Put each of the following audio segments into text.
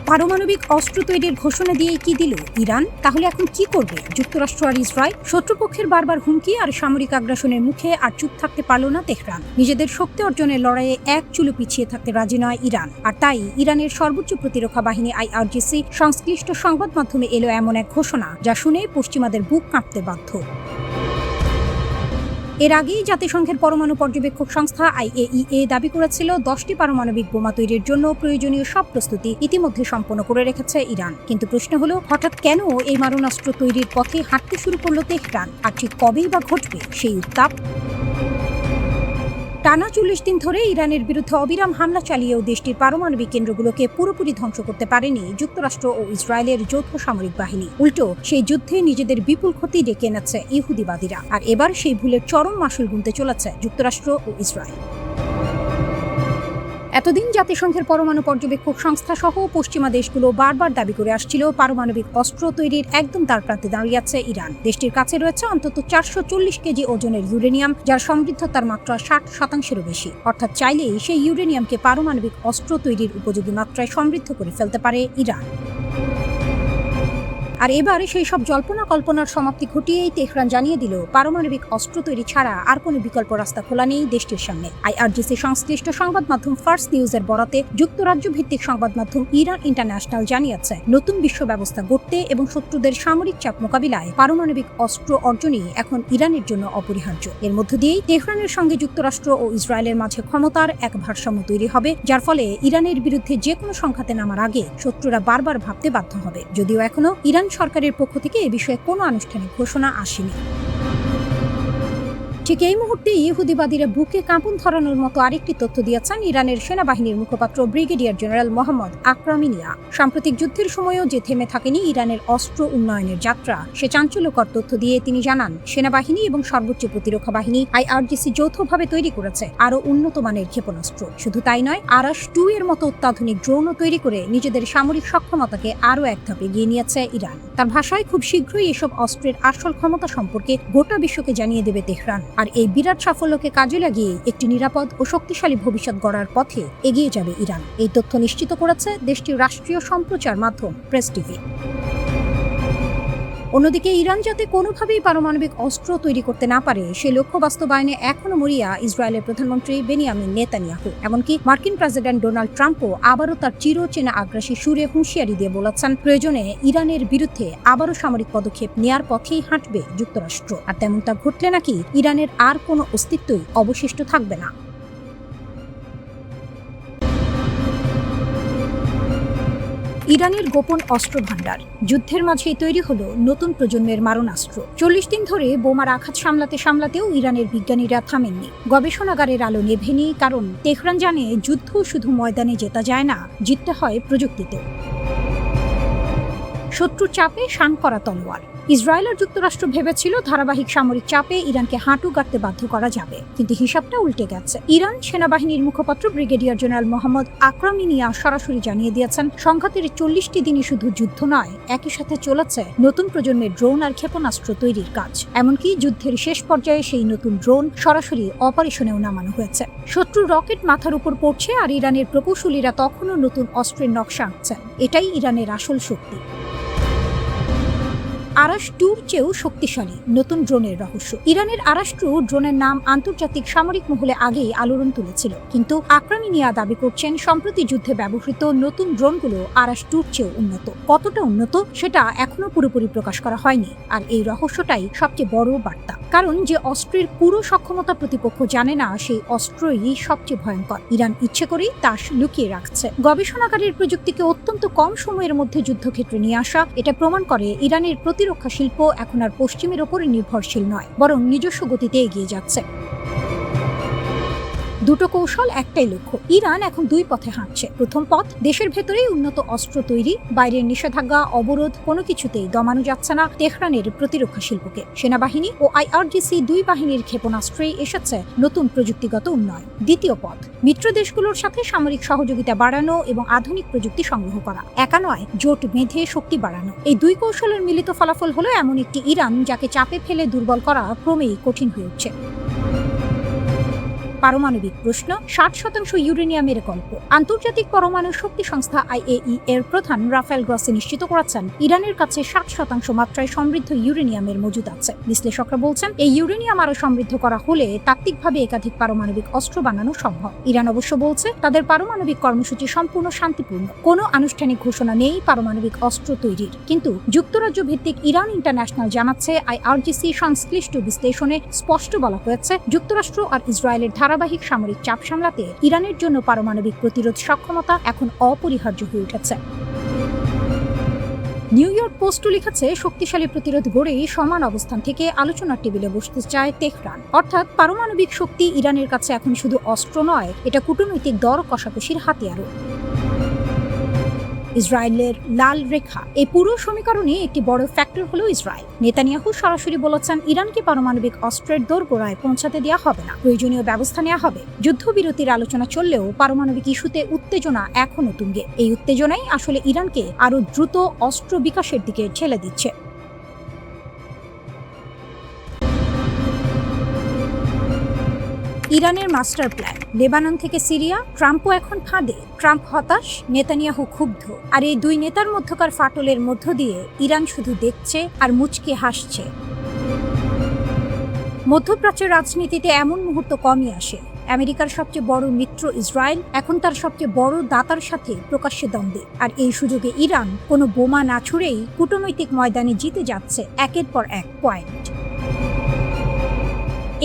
পারমাণবিক অস্ত্র তৈরির ঘোষণা দিয়ে কি দিল ইরান? তাহলে এখন কি করবে যুক্তরাষ্ট্র আর ইসরায়েল? শত্রুপক্ষের বারবার হুমকি আর সামরিক আগ্রাসনের মুখে আর চুপ থাকতে পারল না তেহরান। নিজেদের শক্তি অর্জনের লড়াইয়ে এক চুলো পিছিয়ে থাকতে রাজি নয় ইরান। আর তাই ইরানের সর্বোচ্চ প্রতিরক্ষা বাহিনী IRGC সংশ্লিষ্ট সংবাদ মাধ্যমে এলো এমন এক ঘোষণা যা শুনে পশ্চিমাদের বুক কাঁপতে বাধ্য। এর আগেই জাতিসংঘের পরমাণু পর্যবেক্ষক সংস্থা IAEA দাবি করেছিল 10টি পারমাণবিক বোমা তৈরির জন্য প্রয়োজনীয় সব প্রস্তুতি ইতিমধ্যে সম্পন্ন করে রেখেছে ইরান। কিন্তু প্রশ্ন হলো, হঠাৎ কেন এই মারণাস্ত্র তৈরির পথে হাঁটতে শুরু করলো তেহরান? আর ঠিক কবেই বা ঘটবে সেই উত্তাপ? টানা 40 দিন ধরে ইরানের বিরুদ্ধে অবিরাম হামলা চালিয়েও দেশটির পারমাণবিক কেন্দ্রগুলোকে পুরোপুরি ধ্বংস করতে পারেনি যুক্তরাষ্ট্র ও ইসরায়েলের যৌথ সামরিক বাহিনী। উল্টো সেই যুদ্ধে নিজেদের বিপুল ক্ষতি ডেকে এনেছে ইহুদিবাদীরা। আর এবার সেই ভুলের চরম মাসুল গুনতে চলেছে যুক্তরাষ্ট্র ও ইসরায়েল। এতদিন জাতিসংঘের পরমাণু পর্যবেক্ষক সংস্থা সহ পশ্চিমা দেশগুলো বারবার দাবি করে আসছিল পারমাণবিক অস্ত্র তৈরির একদম দ্বারপ্রান্তে দাঁড়িয়ে আছে ইরান। দেশটির কাছে রয়েছে অন্তত 440 কেজি ওজনের ইউরেনিয়াম, যার সমৃদ্ধতার মাত্রা 60%-এরও বেশি। অর্থাৎ চাইলেই সেই ইউরেনিয়ামকে পারমাণবিক অস্ত্র তৈরির উপযোগী মাত্রায় সমৃদ্ধ করে ফেলতে পারে ইরান। আর এবার সেই সব জল্পনা কল্পনার সমাপ্তি ঘটিয়েই তেহরান জানিয়ে দিল, পারমাণবিক অস্ত্র তৈরি ছাড়া আর কোনো বিকল্প রাস্তা খোলা নেই দেশটির সামনে। IRGC সংশ্লিষ্ট সংবাদ মাধ্যম ফার্স্ট নিউজের বরাতে যুক্তরাজ্য ভিত্তিক সংবাদ মাধ্যম ইরান ইন্টারন্যাশনাল জানিয়েছে, নতুন বিশ্ব ব্যবস্থা গড়তে এবং শত্রুদের সামরিক চাপ মোকাবিলায় পারমাণবিক অস্ত্র অর্জনই এখন ইরানের জন্য অপরিহার্য। এর মধ্য দিয়েই তেহরানের সঙ্গে যুক্তরাষ্ট্র ও ইসরায়েলের মাঝে ক্ষমতার এক ভারসাম্য তৈরি হবে, যার ফলে ইরানের বিরুদ্ধে যে কোনো সংঘাতে নামার আগে শত্রুরা বারবার ভাবতে বাধ্য হবে। যদিও এখনো ইরান সরকারের পক্ষ থেকে এ বিষয়ে কোনো আনুষ্ঠানিক ঘোষণা আসেনি। ঠিক এই মুহূর্তে ইহুদিবাদীরা বুকে কাঁপন ধরানোর মতো আরেকটি তথ্য দিয়েছেন ইরানের সেনাবাহিনীর মুখপাত্র ব্রিগেডিয়ার জেনারেল মোহাম্মদ আকরাম মিনিয়া। সাম্প্রতিক যুদ্ধের সময়ও যে থেমে থাকেনি ইরানের অস্ত্র উন্নয়নের যাত্রা, সে চাঞ্চল্যকর তথ্য দিয়ে তিনি জানান, সেনাবাহিনী এবং সর্বোচ্চ প্রতিরক্ষা বাহিনী IRGC যৌথভাবে তৈরি করেছে আরও উন্নত মানের ক্ষেপণাস্ত্র। শুধু তাই নয়, আরাশ-2 এর মতো অত্যাধুনিক ড্রোনও তৈরি করে নিজেদের সামরিক সক্ষমতাকে আরও এক ধাপ এগিয়ে নিয়েছে ইরান। তার ভাষায়, খুব শীঘ্রই এসব অস্ত্রের আসল ক্ষমতা সম্পর্কে গোটা বিশ্বকে জানিয়ে দেবে তেহরান। আর এই বিরাট সাফল্যকে কাজে লাগিয়ে একটি নিরাপদ ও শক্তিশালী ভবিষ্যৎ গড়ার পথে এগিয়ে যাবে ইরান। এই তথ্য নিশ্চিত করেছে দেশটির রাষ্ট্রীয় সম্প্রচার মাধ্যম প্রেস টিভি। অন্যদিকে ইরান যাতে কোনোভাবেই পারমাণবিক অস্ত্র তৈরি করতে না পারে, সে লক্ষ্য বাস্তবায়নে এখনো মরিয়া ইসরায়েলের প্রধানমন্ত্রী বেনিয়ামিন নেতানিয়াহু। এমনকি মার্কিন প্রেসিডেন্ট ডোনাল্ড ট্রাম্পও আবারও তার চিরচেনা আগ্রাসী সুরে হুঁশিয়ারি দিয়ে বলেছেন, প্রয়োজনে ইরানের বিরুদ্ধে আবারও সামরিক পদক্ষেপ নেয়ার পথেই হাঁটবে যুক্তরাষ্ট্র। আর তেমনটা ঘটলে নাকি ইরানের আর কোনো অস্তিত্বই অবশিষ্ট থাকবে না। ইরানের গোপন অস্ত্র ভান্ডার, যুদ্ধের মাঝেই তৈরি হলো নতুন প্রজন্মের মারণাস্ত্র। 40 দিন ধরে বোমার আঘাত সামলাতেও ইরানের বিজ্ঞানীরা থামেননি। গবেষণাগারের আলো নেভেনি, কারণ তেহরান জানে, যুদ্ধ শুধু ময়দানে জেতা যায় না, জিততে হয় প্রযুক্তিতে। শত্রুর চাপে শান করা তলোয়ার। ইসরায়েল আর যুক্তরাষ্ট্র ভেবেছিল ধারাবাহিক সামরিক চাপে ইরানকে হাঁটু গাড়তে বাধ্য করা যাবে, কিন্তু হিসাবটা উল্টে গেছে। ইরান সেনাবাহিনীর মুখপাত্র ব্রিগেডিয়ার জেনারেল মোহাম্মদ আকরাম মিনিয়া সরাসরি জানিয়ে দিয়েছেন, সংঘাতের 40টি দিনই শুধু যুদ্ধ নয়, একই সাথে চলেছে নতুন প্রজন্মের ড্রোন আর ক্ষেপণাস্ত্র তৈরির কাজ। এমনকি যুদ্ধের শেষ পর্যায়ে সেই নতুন ড্রোন সরাসরি অপারেশনেও নামানো হয়েছে। শত্রুর রকেট মাথার উপর পড়ছে আর ইরানের প্রকৌশলীরা তখনও নতুন অস্ত্রের নকশা আঁকছেন। এটাই ইরানের আসল শক্তি। আরাশ-2 চেয়েও শক্তিশালী নতুন ড্রোনের রহস্য। ইরানের আরাশ-2 ড্রোনের নাম আন্তর্জাতিক সামরিক মহলে আগেই আলোড়ন তুলেছিল, কিন্তু আকরাম মিনিয়া দাবি করছেন, সম্প্রতি যুদ্ধে ব্যবহৃত নতুন ড্রোনগুলো আরাশ-2 চেয়েও উন্নত। কতটা উন্নত সেটা এখনো পুরোপুরি প্রকাশ করা হয়নি। আর এই রহস্যটাই সবচেয়ে বড় বার্তা, কারণ যে অস্ত্রের পুরো সক্ষমতা প্রতিপক্ষ জানে না, সেই অস্ত্রই সবচেয়ে ভয়ঙ্কর। ইরান ইচ্ছে করেই তা লুকিয়ে রাখছে। গবেষণাগারের প্রযুক্তিকে অত্যন্ত কম সময়ের মধ্যে যুদ্ধক্ষেত্রে নিয়ে আসা, এটা প্রমাণ করে ইরানের প্রতিরক্ষা শিল্প এখন আর পশ্চিমের ওপরে নির্ভরশীল নয়, বরং নিজস্ব গতিতে এগিয়ে যাচ্ছে। দুটো কৌশল, একটাই লক্ষ্য। ইরান এখন দুই পথে হাঁটছে। প্রথম পথ, দেশের ভেতরেই উন্নত অস্ত্র তৈরি, বাইরের নিষেধাজ্ঞা, অবরোধ কোনো কিছুতেই দমানো যাচ্ছে না তেহরানের প্রতিরক্ষা শিল্পকে। সেনাবাহিনী ও IRGC দুই বাহিনীর ক্ষেপণাস্ত্রেই এসেছে নতুন প্রযুক্তিগত উন্নয়ন। দ্বিতীয় পথ, মিত্র দেশগুলোর সাথে সামরিক সহযোগিতা বাড়ানো এবং আধুনিক প্রযুক্তি সংগ্রহ করা। একা নয়, জোট বেঁধে শক্তি বাড়ানো। এই দুই কৌশলের মিলিত ফলাফল হলো এমন একটি ইরান যাকে চাপে ফেলে দুর্বল করা ক্রমেই কঠিন হয়ে উঠছে। পারমাণবিক প্রশ্ন, 60% ইউরেনিয়ামের গল্প। আন্তর্জাতিক পরমাণু শক্তি সংস্থা IAEA এর প্রধান রাফায়েল গ্রসি নিশ্চিত করেছেন, ইরানের কাছে 60% মাত্রায় সমৃদ্ধ ইউরেনিয়ামের মজুদ আছে। বিশ্লেষকরা বলছেন, এই ইউরেনিয়াম আরও সমৃদ্ধ করা হলে তাত্ত্বিকভাবে একাধিক পারমাণবিক অস্ত্র বানানো সম্ভব। ইরান অবশ্য বলছে, তাদের পারমাণবিক কর্মসূচি সম্পূর্ণ শান্তিপূর্ণ। কোনো আনুষ্ঠানিক ঘোষণা নেই পারমাণবিক অস্ত্র তৈরির। কিন্তু যুক্তরাজ্য ভিত্তিক ইরান ইন্টারন্যাশনাল জানাচ্ছে, IRGC সংশ্লিষ্ট বিশ্লেষণে স্পষ্ট বলা হয়েছে, যুক্তরাষ্ট্র আর ইসরায়েলের ধারাবাহিক সামরিক চাপ সামলাতে ইরানের জন্য পারমাণবিক প্রতিরোধ সক্ষমতা এখন অপরিহার্য হয়ে উঠেছে। নিউ ইয়র্ক পোস্টও লিখেছে, শক্তিশালী প্রতিরোধ গড়েই সমান অবস্থান থেকে আলোচনার টেবিলে বসতে চায় তেহরান। অর্থাৎ পারমাণবিক শক্তি ইরানের কাছে এখন শুধু অস্ত্র নয়, এটা কূটনৈতিক দর কষাকষির হাতিয়ারও। ইসরায়েলের লাল রেখা, এই পুরো সমীকরণে একটি বড় ফ্যাক্টর হলো ইসরায়েল। নেতানিয়াহু সরাসরি বলেছেন, ইরানকে পারমাণবিক অস্ত্রের দোরগোড়ায় পৌঁছাতে দেওয়া হবে না, প্রয়োজনীয় ব্যবস্থা নেওয়া হবে। যুদ্ধবিরতির আলোচনা চললেও পারমাণবিক ইস্যুতে উত্তেজনা এখনো তুঙ্গে। এই উত্তেজনাই আসলে ইরানকে আরও দ্রুত অস্ত্র বিকাশের দিকে ঠেলে দিচ্ছে। ইরানের মাস্টার প্ল্যান, লেবানন থেকে সিরিয়া, ট্রাম্পও এখন ফাঁদে। ট্রাম্প হতাশ, নেতানিয়াহু ক্ষুব্ধ। আর এই দুই নেতার মধ্যকার ফাটলের মধ্য দিয়ে ইরান শুধু দেখছে আর মুচকে হাসছে। মধ্যপ্রাচ্যের রাজনীতিতে এমন মুহূর্ত কমই আসে। আমেরিকার সবচেয়ে বড় মিত্র ইসরায়েল এখন তার সবচেয়ে বড় দাতার সাথে প্রকাশ্যে দ্বন্দ্বে। আর এই সুযোগে ইরান কোনো বোমা না ছুড়েই কূটনৈতিক ময়দানে জিতে যাচ্ছে একের পর এক পয়েন্ট।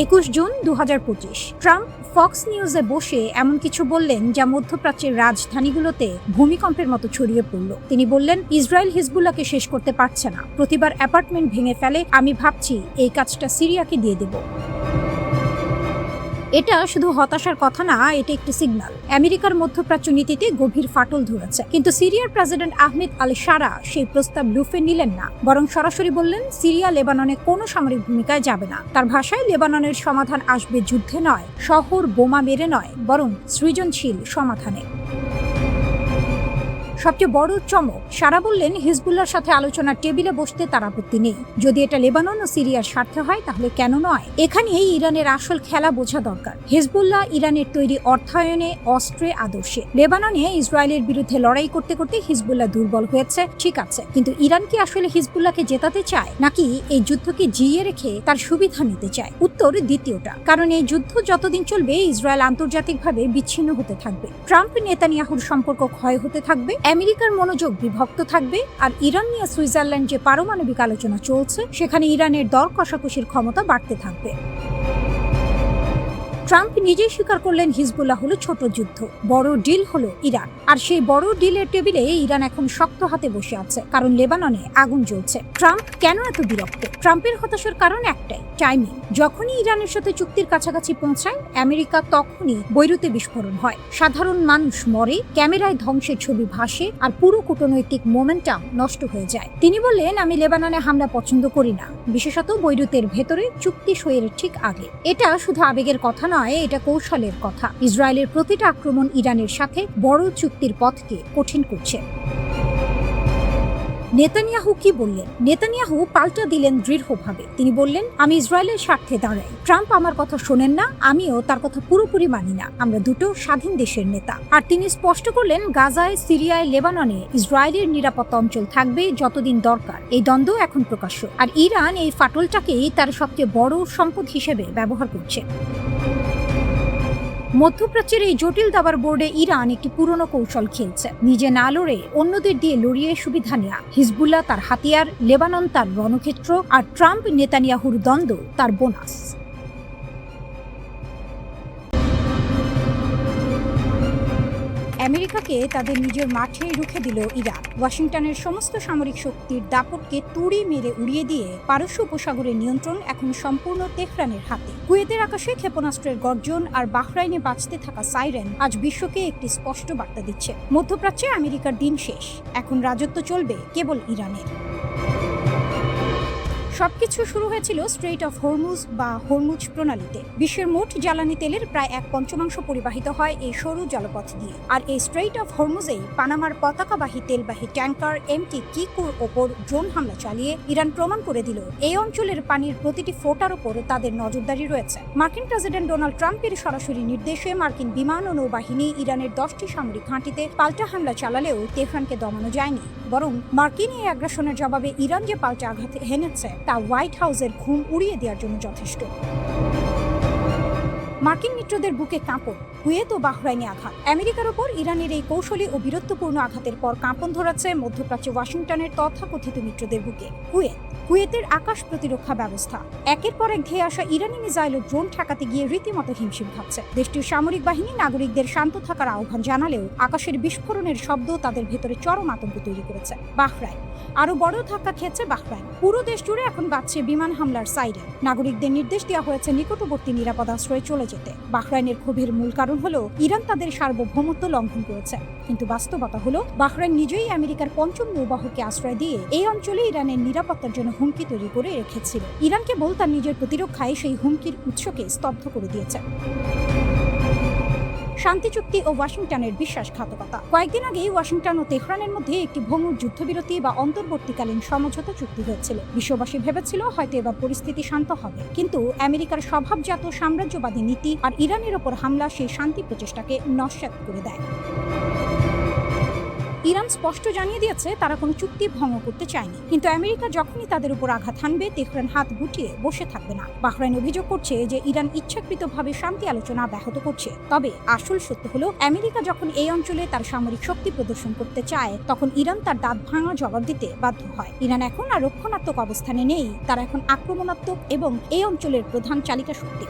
21 জুন 2025, ট্রাম্প ফক্স নিউজে বসে এমন কিছু বললেন যা মধ্যপ্রাচ্যের রাজধানীগুলোতে ভূমিকম্পের মতো ছড়িয়ে পড়ল। তিনি বললেন, ইসরায়েল হিজবুল্লাহকে শেষ করতে পারছে না, প্রতিবার অ্যাপার্টমেন্ট ভেঙে ফেলে, আমি ভাবছি এই কাজটা সিরিয়াকে দিয়ে দেব। এটা শুধু হতাশার কথা না, এটা একটি সিগন্যাল। আমেরিকার মধ্যপ্রাচ্য নীতিতে গভীর ফাটল ধরেছে। কিন্তু সিরিয়ার প্রেসিডেন্ট আহমেদ আল শারা সেই প্রস্তাব লুফে নিলেন না, বরং সরাসরি বললেন, সিরিয়া লেবাননে কোনো সামরিক ভূমিকায় যাবে না। তার ভাষায়, লেবাননের সমাধান আসবে যুদ্ধে নয়, শহর বোমা মেরে নয়, বরং সৃজনশীল সমাধানে। সবচেয়ে বড় চমক, শারা বললেন, হিজবুল্লাহর সাথে আলোচনার টেবিলে বসতে তার আপত্তি নেই। যদি এটা লেবানন ও সিরিয়ার স্বার্থে হয় তাহলে কেন নয়? এখানেই ইরানের আসল খেলা বোঝা দরকার। হিজবুল্লাহ ইরানের তৈরি অর্থায়নে, অস্ত্রে, আদর্শে। লেবাননে ইসরায়েলের বিরুদ্ধে লড়াই করতে করতে হিজবুল্লাহ দুর্বল হয়েছে, ঠিক আছে, কিন্তু ইরান কি আসলে হিজবুল্লাহকে জেতাতে চায়, নাকি এই যুদ্ধকে জিইয়ে রেখে তার সুবিধা নিতে চায়? উত্তর দ্বিতীয়টা। কারণ এই যুদ্ধ যতদিন চলবে, ইসরায়েল আন্তর্জাতিকভাবে বিচ্ছিন্ন হতে থাকবে, ট্রাম্প নেতানিয়াহুর সম্পর্ক ক্ষয় হতে থাকবে, আমেরিকার মনোযোগ বিভক্ত থাকবে, আর ইরান নিয়ে সুইজারল্যান্ড যে পারমাণবিক আলোচনা চলছে, সেখানে ইরানের দর কষাকষির ক্ষমতা বাড়তে থাকবে। ট্রাম্প নিজেই স্বীকার করলেন, হিজবুল্লাহ হলো ছোট যুদ্ধ, বড় ডিল হলো ইরান। আর সেই বড় ডিলের টেবিলে ইরান এখন শক্ত হাতে বসে আছে, কারণ লেবাননে আগুন জ্বলছে। ট্রাম্প কেন এত বিরক্ত? ট্রাম্পের হতাশার কারণ একটাই, টাইমিং। যখনই ইরানের সাথে চুক্তির কাছাকাছি পৌঁছায় আমেরিকা, তখনই বৈরুতে বিস্ফোরণ হয়, সাধারণ মানুষ মরে, ক্যামেরায় ধ্বংসের ছবি ভাসে, আর পুরো কূটনৈতিক মোমেন্টাম নষ্ট হয়ে যায়। তিনি বললেন, আমি লেবাননে হামলা পছন্দ করি না, বিশেষত বৈরুতের ভেতরে চুক্তি সইয়ের ঠিক আগে। এটা শুধু আবেগের কথা নয়, এটা কৌশলের কথা। ইসরায়েলের প্রতিটা আক্রমণ ইরানের সাথে বড় চুক্তির পথকে কঠিন করছে। নেতানিয়াহু কি বললেন? নেতানিয়াহু পাল্টা দিলেন দৃঢ়ভাবে। তিনি বললেন, আমি ইসরায়েলের স্বার্থে দাঁড়াই। ট্রাম্প আমার কথা শোনেন না, আমিও তার কথা পুরোপুরি মানি না। আমরা দুটো স্বাধীন দেশের নেতা। আর তিনি স্পষ্ট করলেন, গাজায়, সিরিয়ায়, লেবাননে ইসরায়েলের নিরাপত্তা অঞ্চল থাকবে যতদিন দরকার। এই দ্বন্দ্ব এখন প্রকাশ্য, আর ইরান এই ফাটলটাকেই তার সবচেয়ে বড় সম্পদ হিসেবে ব্যবহার করছে। মধ্যপ্রাচ্যের এই জটিল দাবার বোর্ডে ইরান একটি পুরনো কৌশল খেলছে, নিজে না লড়ে অন্যদের দিয়ে লড়িয়ে সুবিধা নেয়া। হিজবুল্লাহ তার হাতিয়ার, লেবানন তার রণক্ষেত্র, আর ট্রাম্প নেতানিয়াহুর দ্বন্দ্ব তার বোনাস। আমেরিকাকে তাদের নিজের মাঠে রুখে দিল ইরান। ওয়াশিংটনের সমস্ত সামরিক শক্তির দাপটকে তুড়ি মেরে উড়িয়ে দিয়ে পারস্য উপসাগরের নিয়ন্ত্রণ এখন সম্পূর্ণ তেহরানের হাতে। কুয়েতের আকাশে ক্ষেপণাস্ত্রের গর্জন আর বাহরাইনে বাজতে থাকা সাইরেন আজ বিশ্বকে একটি স্পষ্ট বার্তা দিচ্ছে, মধ্যপ্রাচ্যে আমেরিকার দিন শেষ, এখন রাজত্ব চলবে কেবল ইরানের। সবকিছু শুরু হয়েছিল স্ট্রেইট অফ হরমুজ বা হরমুজ প্রণালীতে। বিশ্বের মোট জ্বালানি তেলের প্রায় 1/5 পরিবাহিত হয় এই সরু জলপথ দিয়ে। আর এই স্ট্রেইট অফ হরমুজেই পানামার পতাকাবাহী তেলবাহী ট্যাঙ্কার MT কিকুর ওপর ড্রোন হামলা চালিয়ে ইরান প্রমাণ করে দিল এই অঞ্চলের পানির প্রতিটি ফোঁটার ওপর তাদের নজরদারি রয়েছে। মার্কিন প্রেসিডেন্ট ডোনাল্ড ট্রাম্পের সরাসরি নির্দেশে মার্কিন বিমান ও নৌবাহিনী ইরানের 10টি সামরিক ঘাঁটিতে পাল্টা হামলা চালালেও তেহরানকে দমানো যায়নি। বরং মার্কিন এই আগ্রাসনের জবাবে ইরান যে পাল্টা আঘাত হেনেছে তা হোয়াইট হাউসের ঘুম উড়িয়ে দেওয়ার জন্য যথেষ্ট। মার্কিন মিত্রদের বুকে কাঁপন, কুয়েত ও বাহরাইনে আঘাত। আমেরিকার ওপর ইরানের এই কৌশলী ও বীরত্বপূর্ণ আঘাতের পর কাঁপন ধরাচ্ছে মধ্যপ্রাচ্যে ওয়াশিংটনের তথাকথিত মিত্রদের বুকে। কুয়েতের আকাশ প্রতিরক্ষা ব্যবস্থা একের পর এক ধেয়ে আসা ইরানি মিসাইল ও ড্রোন ঠেকাতে গিয়ে রীতিমতো হিমশিম খাচ্ছে। দেশটির সামরিক বাহিনী নাগরিকদের শান্ত থাকার আহ্বান জানালেও আকাশের বিস্ফোরণের শব্দ তাদের ভেতরে চরম আতঙ্ক তৈরি করেছে। বাহরাইন আরো বড় ধাক্কা খেয়েছে। বাহরাইন পুরো দেশ জুড়ে এখন বাজছে বিমান হামলার সাইরেন। নাগরিকদের নির্দেশ দেওয়া হয়েছে নিকটবর্তী নিরাপদ আশ্রয়ে চলে যেতে। বাহরাইনের ক্ষোভের মূল কারণ হলো ইরান তাদের সার্বভৌমত্ব লঙ্ঘন করেছে। কিন্তু বাস্তবতা হলো বাহরাইন নিজেই আমেরিকার 5ম নৌবাহকে আশ্রয় দিয়ে এই অঞ্চলে ইরানের নিরাপত্তার জন্য হুমকি তৈরি করে রেখেছিল। ইরান কেবল তার নিজের প্রতিরক্ষায় সেই হুমকির উৎসকে স্তব্ধ করে দিয়েছে। শান্তি চুক্তি ও ওয়াশিংটনের বিশ্বাসঘাতকতা। কয়েকদিন আগেই ওয়াশিংটন ও তেহরানের মধ্যে একটি ভঙ্গুর যুদ্ধবিরতি বা অন্তর্বর্তীকালীন সমঝোতা চুক্তি হয়েছিল। বিশ্ববাসী ভেবেছিল হয়তো এবার পরিস্থিতি শান্ত হবে, কিন্তু আমেরিকার স্বভাবজাত সাম্রাজ্যবাদী নীতি আর ইরানের ওপর হামলা সেই শান্তি প্রচেষ্টাকে নস্যাৎ করে দেয়। ইরান স্পষ্ট জানিয়ে দিয়েছে তারা কোনো চুক্তি ভঙ্গ করতে চায়নি, কিন্তু আমেরিকা যখনই তাদের উপর আঘাত হানবে তেহরান হাত গুটিয়ে বসে থাকবে না। বাহরাইন অভিযোগ করছে যে ইরান ইচ্ছাকৃতভাবে শান্তি আলোচনা ব্যাহত করছে। তবে আসল সত্য হলো আমেরিকা যখন এই অঞ্চলে তার সামরিক শক্তি প্রদর্শন করতে চায় তখন ইরান তার দাঁত ভাঙা জবাব দিতে বাধ্য হয়। ইরান এখন আর রক্ষণাত্মক অবস্থানে নেই, তারা এখন আক্রমণাত্মক এবং এই অঞ্চলের প্রধান চালিকা শক্তি।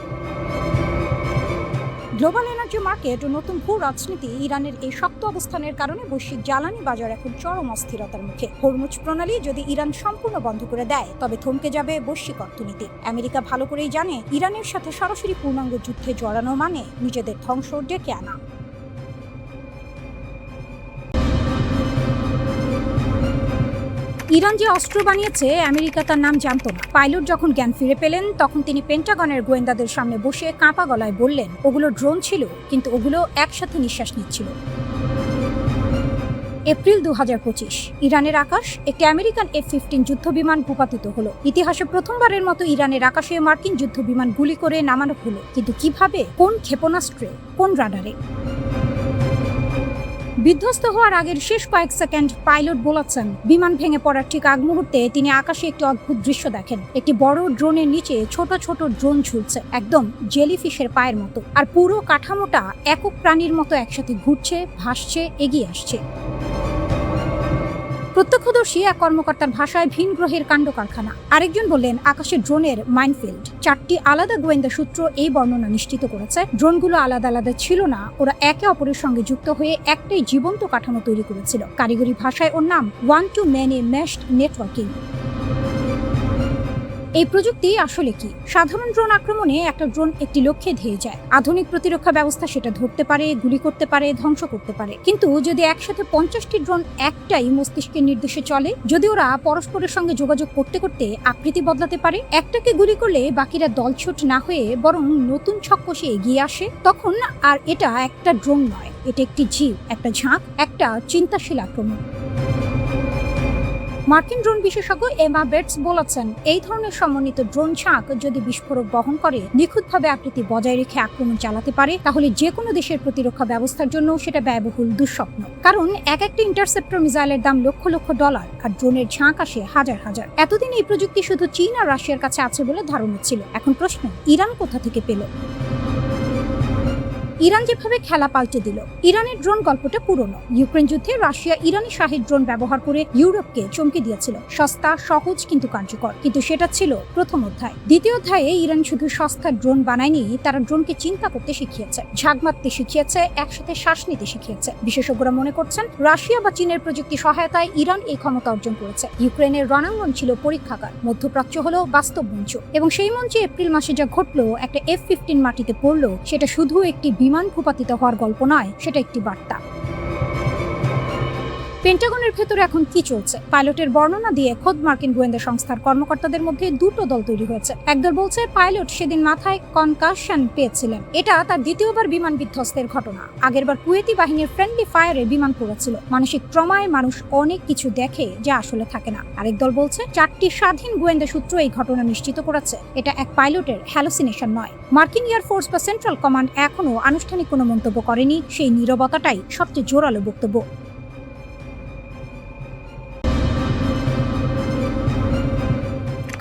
গ্লোবাল এনার্জি মার্কেট ও নতুন ভূ রাজনীতি ইরানের এই শক্ত অবস্থানের কারণে বৈশ্বিক জ্বালানি বাজার এখন চরম অস্থিরতার মুখে। হরমুজ প্রণালী যদি ইরান সম্পূর্ণ বন্ধ করে দেয় তবে থমকে যাবে বৈশ্বিক অর্থনীতি। আমেরিকা ভালো করেই জানে ইরানের সাথে সরাসরি পূর্ণাঙ্গ যুদ্ধে জড়ানো মানে নিজেদের ধ্বংস ডেকে আনা। ইরান যে অস্ত্র বানিয়েছে আমেরিকা তার নাম জানত না। পাইলট যখন জ্ঞান ফিরে পেলেন তখন তিনি পেন্টাগনের গোয়েন্দাদের সামনে বসে কাঁপা গলায় বললেন ওগুলো ড্রোন ছিল, কিন্তু ওগুলো একসাথে নিঃশ্বাস নিচ্ছিল। এপ্রিল 2025 ইরানের আকাশ একটি আমেরিকান F-15 যুদ্ধবিমান ভূপাতিত হলো। ইতিহাসে প্রথমবারের মতো ইরানের আকাশে মার্কিন যুদ্ধবিমান গুলি করে নামানো হলো, কিন্তু কিভাবে, কোন ক্ষেপণাস্ত্রে, কোন রাডারে? বিধ্বস্ত হওয়ার আগের শেষ কয়েক সেকেন্ড পাইলট বলেছেন বিমান ভেঙে পড়ার ঠিক আগ মুহূর্তে তিনি আকাশে একটি অদ্ভুত দৃশ্য দেখেন। একটি বড় ড্রোনের নিচে ছোট ছোট ড্রোন ঝুলছে, একদম জেলিফিশের পায়ের মতো। আর পুরো কাঠামোটা একক প্রাণীর মতো একসাথে ঘুরছে, ভাসছে, এগিয়ে আসছে। প্রত্যক্ষদর্শী এক কর্মকর্তার ভাষায় ভিন গ্রহের কাণ্ড কারখানা। আরেকজন বললেন আকাশের ড্রোনের মাইনফিল্ড। 4টি আলাদা গোয়েন্দা সূত্র এই বর্ণনা নিশ্চিত করেছে ড্রোনগুলো আলাদা আলাদা ছিল না, ওরা একে অপরের সঙ্গে যুক্ত হয়ে একটাই জীবন্ত কাঠামো তৈরি করেছিল। কারিগরি ভাষায় ওর নাম ওয়ান টু মেনি মেশড নেটওয়ার্কিং। এই প্রযুক্তি আসলে কি? সাধারণ ড্রোন আক্রমণে একটা ড্রোন একটি লক্ষ্যে ধেয়ে যায়। আধুনিক প্রতিরক্ষা ব্যবস্থা সেটা ধরতে পারে, গুলি করতে পারে, ধ্বংস করতে পারে। কিন্তু যদি একসাথে 50টি ড্রোন একটাই মস্তিষ্কের নির্দেশে চলে, যদি ওরা পরস্পরের সঙ্গে যোগাযোগ করতে করতে আকৃতি বদলাতে পারে, একটাকে গুলি করলে বাকিরা দলছুট না হয়ে বরং নতুন ছক কষে এগিয়ে আসে, তখন আর এটা একটা ড্রোন নয়, এটা একটি জীব, একটা ঝাঁক, একটা চিন্তাশীল আক্রমণ। মার্কিন ড্রোন বিশেষজ্ঞ এমা বেটস বলেছেন এই ধরনের সমন্বিত ড্রোন ঝাঁক যদি বিস্ফোরক বহন করে নিখুঁতভাবে আকৃতি বজায় রেখে আক্রমণ চালাতে পারে তাহলে যে কোনো দেশের প্রতিরক্ষা ব্যবস্থার জন্য সেটা ব্যয়বহুল দুঃস্বপ্ন। কারণ একটা ইন্টারসেপ্টর মিসাইলের দাম লক্ষ লক্ষ ডলার আর ড্রোনের ঝাঁক আসে হাজার হাজার। এতদিন এই প্রযুক্তি শুধু চীন আর রাশিয়ার কাছে আছে বলে ধারণা ছিল। এখন প্রশ্ন, ইরান কোথা থেকে পেল? ইরান যেভাবে খেলা পাল্টে দিল। ইরানের ড্রোন গল্পটা পুরনো। ইউক্রেন যুদ্ধে রাশিয়া ইরানি শাহী ড্রোন ব্যবহার করে ইউরোপকে চমকে দিয়েছিল। সস্তা, সহজ কিন্তু কার্যকর। কিন্তু সেটা ছিল প্রথম অধ্যায়। দ্বিতীয় অধ্যায়ে ইরান শুধু সস্তা ড্রোন বানায়নি, তারা ড্রোনকে চিন্তা করতে শিখিয়েছে, ঝাঁক মারতে শিখিয়েছে, একসাথে শ্বাস নিতে শিখিয়েছে। বিশেষজ্ঞরা মনে করছেন রাশিয়া বা চীনের প্রযুক্তি সহায়তায় ইরান এই ক্ষমতা অর্জন করেছে। ইউক্রেনের রণাঙ্গন ছিল পরীক্ষাগার, মধ্যপ্রাচ্য হলো বাস্তব মঞ্চ। এবং সেই মঞ্চে এপ্রিল মাসে যা ঘটলো, একটা F-15 মাটিতে পড়লো, সেটা শুধু একটি বিমান ভূপাতিত হওয়ার গল্প নয়, সেটা একটি বার্তা। পেন্টাগনের ভেতরে এখন কি চলছে? পাইলটের বর্ণনা দিয়ে খোদ মার্কিন গোয়েন্দা সংস্থার কর্মকর্তাদের মধ্যে দুটো দল তৈরি হয়েছে। একদল বলছে পাইলট সেদিন মাথায় কনকাশন পেয়েছিলেন, এটা তার দ্বিতীয়বার বিমান বিধ্বস্তের ঘটনা। আগেরবার কুয়েতি বাহিনীর ফ্রেন্ডলি ফায়ারে বিমান পড়েছিল। মানসিক ট্রমায় মানুষ অনেক কিছু দেখে যা আসলে থাকে না। আরেক দল বলছে 4টি স্বাধীন গোয়েন্দা সূত্র এই ঘটনা নিশ্চিত করেছে এটা এক পাইলটের হ্যালোসিনেশন নয়। মার্কিন এয়ারফোর্স বা সেন্ট্রাল কমান্ড এখনো আনুষ্ঠানিক কোনো মন্তব্য করেনি। সেই নীরবতাটাই সবচেয়ে জোরালো বক্তব্য।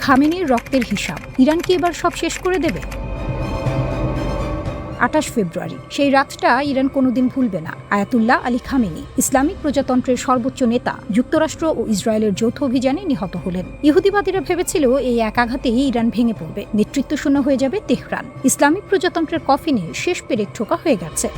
খামেনির রক্তের হিসাব, ইরান কি এবার সব শেষ করে দেবে? 28 ফেব্রুয়ারি, সেই রাতটা ইরান কোনোদিন ভুলবে না। আয়াতুল্লাহ আলী খামেনি, ইসলামিক প্রজাতন্ত্রের সর্বোচ্চ নেতা, যুক্তরাষ্ট্র ও ইসরায়েলের যৌথ অভিযানে নিহত হলেন। ইহুদিবাদীরা ভেবেছিল এই এক আঘাতেই ইরান ভেঙে পড়বে, নেতৃত্ব শূন্য হয়ে যাবে তেহরান। ইসলামিক প্রজাতন্ত্রের কফিনে শেষ পেরেক ঠোকা হয়ে গেছে।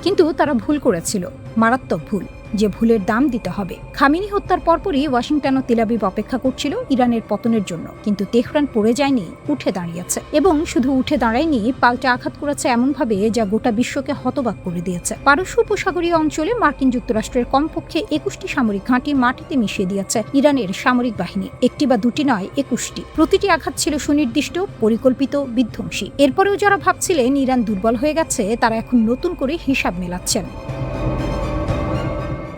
কিন্তু তারা ভুল করেছিল, মারাত্মক ভুল, যে ভুলের দাম দিতে হবে। খামেনি হত্যার পরপরই ওয়াশিংটন ও তেল আবিব অপেক্ষা করছিল ইরানের পতনের জন্য, কিন্তু তেহরান পড়ে যায়নি, উঠে দাঁড়িয়েছে। এবং শুধু উঠে দাঁড়ায়নি, পাল্টা আঘাত করেছে এমনভাবে যা গোটা বিশ্বকে হতবাক করে দিয়েছে। পারস্য উপসাগরীয় অঞ্চলে মার্কিন যুক্তরাষ্ট্রের কমপক্ষে 21টি সামরিক ঘাঁটি মাটিতে মিশিয়ে দিয়েছে ইরানের সামরিক বাহিনী। একটি বা দুটি নয়, 21টি। প্রতিটি আঘাত ছিল সুনির্দিষ্ট, পরিকল্পিত, বিধ্বংসী। এরপরেও যারা ভাবছিলেন ইরান দুর্বল হয়ে গেছে, তারা এখন নতুন করে হিসাব মেলাচ্ছেন।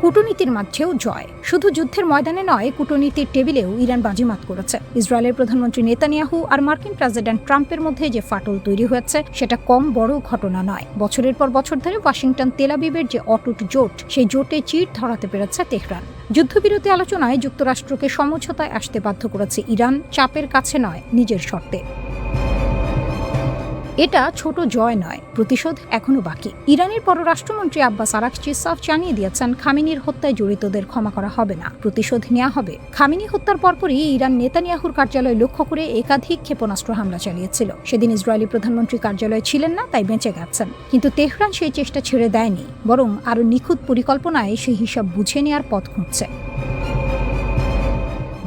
কূটনীতির মাঝেও জয়, শুধু যুদ্ধের ময়দানে নয়, কূটনীতির টেবিলেও ইরান বাজিমাত করেছে। ইসরায়েলের প্রধানমন্ত্রী নেতানিয়াহু আর মার্কিন প্রেসিডেন্ট ট্রাম্পের মধ্যে যে ফাটল তৈরি হয়েছে সেটা কম বড় ঘটনা নয়। বছরের পর বছর ধরে ওয়াশিংটন তেল আবিবের যে অটুট জোট, সেই জোটে চির ধরাতে পেরেছে তেহরান। যুদ্ধবিরতি আলোচনায় যুক্তরাষ্ট্রকে সমঝোতায় আসতে বাধ্য করেছে ইরান, চাপের কাছে নয়, নিজের শর্তে। এটা ছোট জয় নয়, প্রতিশোধ এখনো বাকি। ইরানের পররাষ্ট্রমন্ত্রী আব্বাস আরাকচি সাফ জানিয়ে দিয়েছেন খামেনির হত্যায় জড়িতদের ক্ষমা করা হবে না, প্রতিশোধ নেওয়া হবে। খামেনি হত্যার পরপরই ইরান নেতানিয়াহুর কার্যালয় লক্ষ্য করে একাধিক ক্ষেপণাস্ত্র হামলা চালিয়েছিল। সেদিন ইসরায়েলি প্রধানমন্ত্রী কার্যালয়ে ছিলেন না, তাই বেঁচে গেছেন। কিন্তু তেহরান সেই চেষ্টা ছেড়ে দেয়নি, বরং আরও নিখুঁত পরিকল্পনায় সেই হিসাব বুঝে নেওয়ার পথ খুঁজছে।